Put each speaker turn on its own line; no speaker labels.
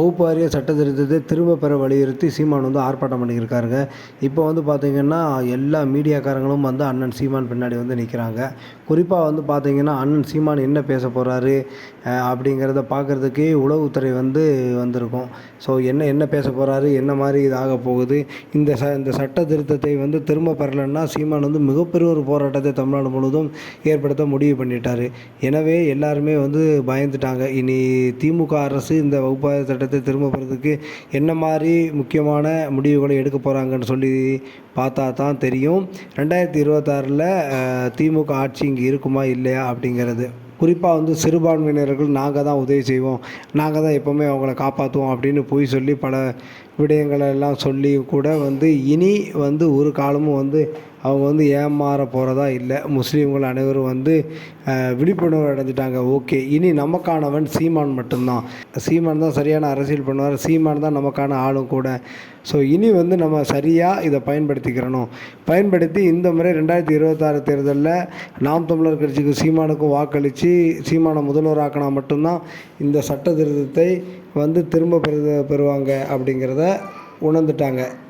வகுப்பு வாரிய சட்ட திருத்தத்தை திரும்ப பெற வலியுறுத்தி சீமான் வந்து ஆர்ப்பாட்டம் பண்ணியிருக்காருங்க. இப்போ வந்து பார்த்தீங்கன்னா, எல்லா மீடியாக்காரங்களும் வந்து அண்ணன் சீமான் பின்னாடி வந்து நிற்கிறாங்க. குறிப்பாக வந்து பார்த்தீங்கன்னா, அண்ணன் சீமான் என்ன பேச போகிறாரு அப்படிங்கிறத பார்க்குறதுக்கே உளவுத்துறை வந்து வந்திருக்கும். ஸோ என்ன பேச போகிறாரு, என்ன மாதிரி இது ஆக போகுது, இந்த சட்ட திருத்தத்தை வந்து திரும்ப பெறலைன்னா சீமான் வந்து மிகப்பெரிய ஒரு போராட்டத்தை தமிழ்நாடு முழுவதும் ஏற்படுத்த முடிவு பண்ணிட்டார். எனவே எல்லாருமே வந்து பயந்துட்டாங்க. இனி திமுக அரசு இந்த வகுப்பாய்வு சட்டத்தை திரும்ப பெறதுக்கு என்ன மாதிரி முக்கியமான முடிவுகளை எடுக்க போகிறாங்கன்னு சொல்லி பார்த்தா தான் தெரியும். 2026ல் திமுக ஆட்சி இங்கே இருக்குமா இல்லையா அப்படிங்கிறது. குறிப்பாக வந்து சிறுபான்மையினர்கள் நாங்கள் தான் உதவி செய்வோம், நாங்கள் தான் எப்போவுமே அவங்கள காப்பாற்றுவோம் அப்படின்னு பொய் சொல்லி பல விடயங்களெல்லாம் சொல்லி கூட வந்து இனி வந்து ஒரு காலமும் வந்து அவங்க வந்து ஏமாற போகிறதா இல்லை. முஸ்லீம்கள் அனைவரும் வந்து விழிப்புணர்வு அடைஞ்சிட்டாங்க. ஓகே, இனி நமக்கானவன் சீமான் மட்டும்தான். சீமான் தான் சரியான அரசியல் பண்ணுவார், சீமான் தான் நமக்கான ஆளும் கூட. ஸோ இனி வந்து நம்ம சரியாக இதை பயன்படுத்தி இந்த முறை 2026 தேர்தலில் நாம் தமிழர் கட்சிக்கு சீமானுக்கும் வாக்களித்து சீமானை முதல்வராக்கினா மட்டும்தான் இந்த சட்ட திருத்தத்தை வந்து திரும்ப பெறுவாங்க அப்படிங்கிறத உணர்ந்துட்டாங்க.